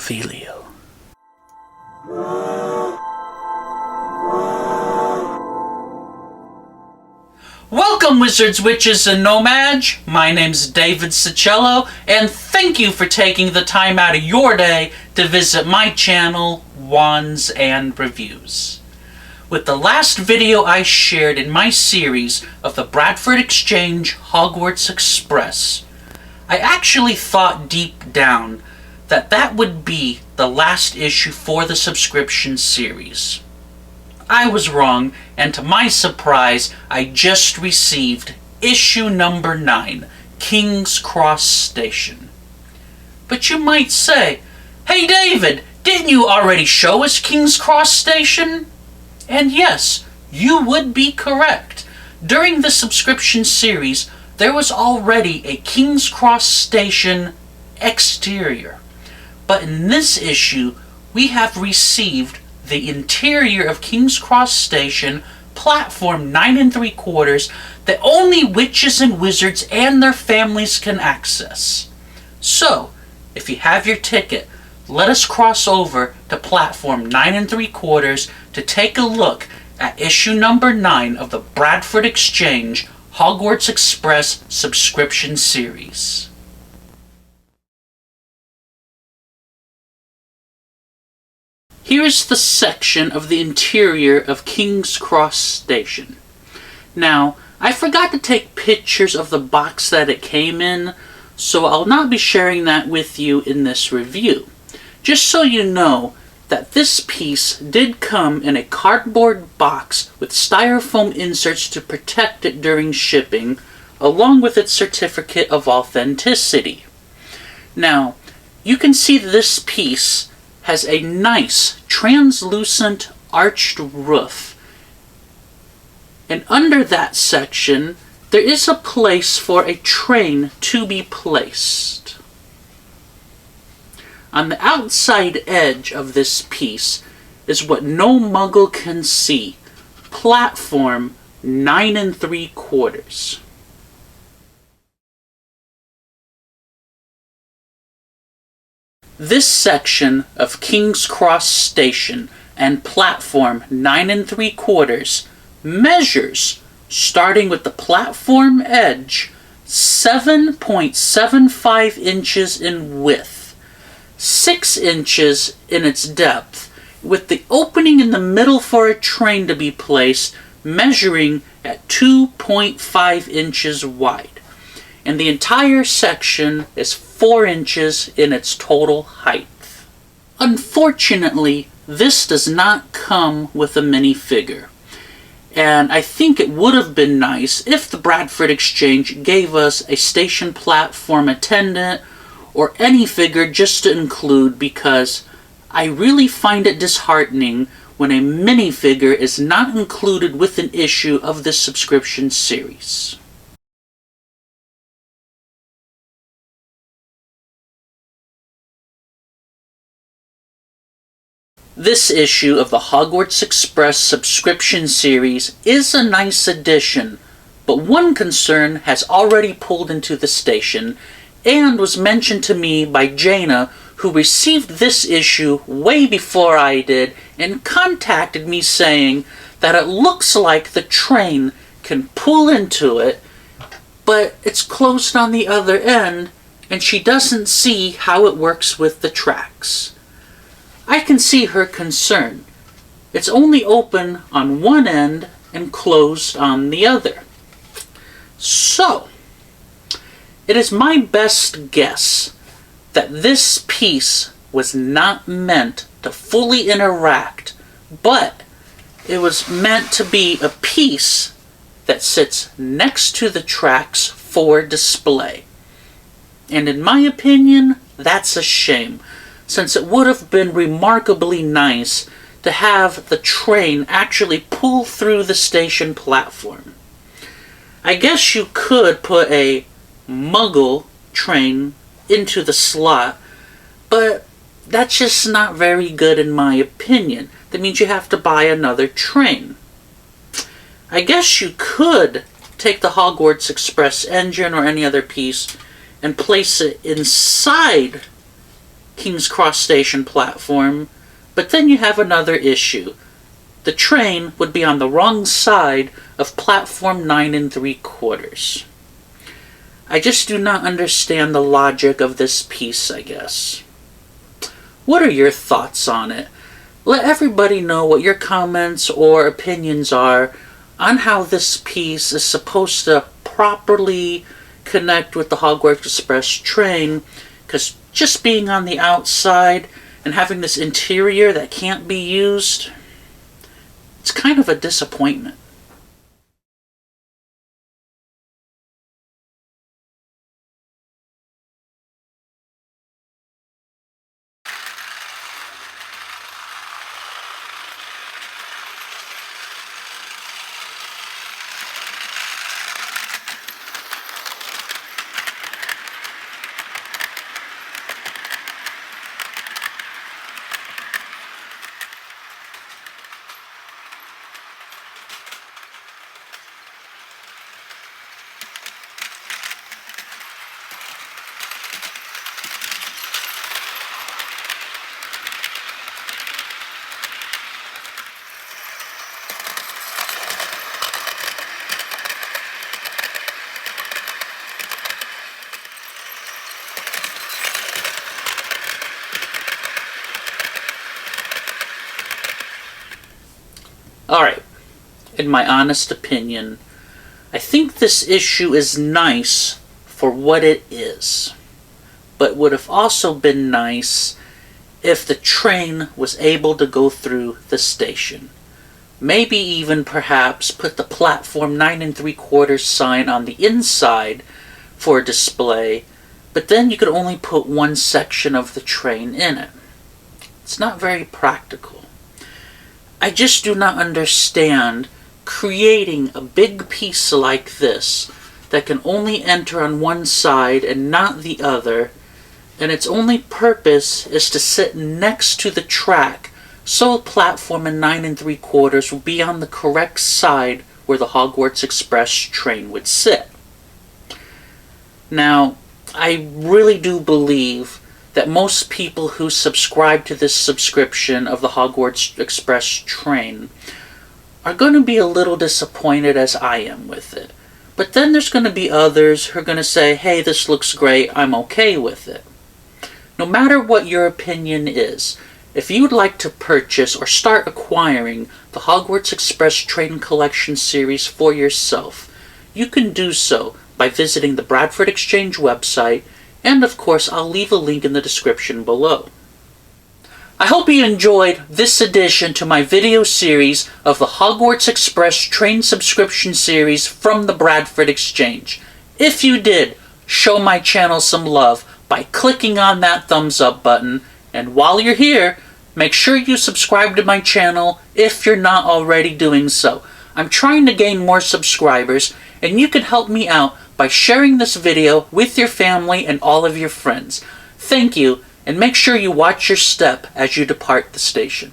Revelio. Welcome, wizards, witches, and nomads. My name's David Cicello, and thank you for taking the time out of your day to visit my channel, Wands and Reviews. With the last video I shared in my series of the Bradford Exchange Hogwarts Express, I actually thought deep down that that would be the last issue for the subscription series. I was wrong, and to my surprise, I just received issue number 9, King's Cross Station. But you might say, "Hey David, didn't you already show us King's Cross Station?" And yes, you would be correct. During the subscription series, there was already a King's Cross Station exterior. But in this issue, we have received the interior of King's Cross Station, platform 9 3/4, that only witches and wizards and their families can access. So, if you have your ticket, let us cross over to platform 9 3/4 to take a look at issue number 9 of the Bradford Exchange Hogwarts Express subscription series. Here is the section of the interior of King's Cross Station. Now, I forgot to take pictures of the box that it came in, so I'll not be sharing that with you in this review. Just so you know that this piece did come in a cardboard box with styrofoam inserts to protect it during shipping, along with its certificate of authenticity. Now, you can see this piece has a nice translucent arched roof, and under that section there is a place for a train to be placed. On the outside edge of this piece is what no muggle can see, platform 9 3/4. This section of King's Cross Station and platform 9 3/4 measures, starting with the platform edge, 7.75 inches in width, 6 inches in its depth, with the opening in the middle for a train to be placed measuring at 2.5 inches wide. And the entire section is 4 inches in its total height. Unfortunately, this does not come with a minifigure, and I think it would have been nice if the Bradford Exchange gave us a station platform attendant or any figure just to include, because I really find it disheartening when a minifigure is not included with an issue of this subscription series. This issue of the Hogwarts Express subscription series is a nice addition, but one concern has already pulled into the station and was mentioned to me by Jaina, who received this issue way before I did and contacted me saying that it looks like the train can pull into it, but it's closed on the other end and she doesn't see how it works with the tracks. I can see her concern. It's only open on one end and closed on the other. So, it is my best guess that this piece was not meant to fully interact, but it was meant to be a piece that sits next to the tracks for display. And in my opinion, that's a shame, since it would have been remarkably nice to have the train actually pull through the station platform. I guess you could put a muggle train into the slot, but that's just not very good in my opinion. That means you have to buy another train. I guess you could take the Hogwarts Express engine or any other piece and place it inside King's Cross Station platform, but then you have another issue. The train would be on the wrong side of platform 9 3/4. I just do not understand the logic of this piece, I guess. What are your thoughts on it? Let everybody know what your comments or opinions are on how this piece is supposed to properly connect with the Hogwarts Express train, because just being on the outside and having this interior that can't be used, it's kind of a disappointment. Alright, in my honest opinion, I think this issue is nice for what it is, but would have also been nice if the train was able to go through the station. Maybe even perhaps put the platform 9 3/4 sign on the inside for a display, but then you could only put one section of the train in it. It's not very practical. I just do not understand creating a big piece like this that can only enter on one side and not the other, and its only purpose is to sit next to the track so platform in 9 3/4 will be on the correct side where the Hogwarts Express train would sit. Now, I really do believe that most people who subscribe to this subscription of the Hogwarts Express train are going to be a little disappointed as I am with it. But then there's going to be others who are going to say, hey, this looks great, I'm okay with it. No matter what your opinion is, if you would like to purchase or start acquiring the Hogwarts Express Train Collection series for yourself, you can do so by visiting the Bradford Exchange website, and of course I'll leave a link in the description below. I hope you enjoyed this addition to my video series of the Hogwarts Express Train Subscription Series from the Bradford Exchange. If you did, show my channel some love by clicking on that thumbs up button, and while you're here, make sure you subscribe to my channel if you're not already doing so. I'm trying to gain more subscribers, and you can help me out by sharing this video with your family and all of your friends. Thank you, and make sure you watch your step as you depart the station.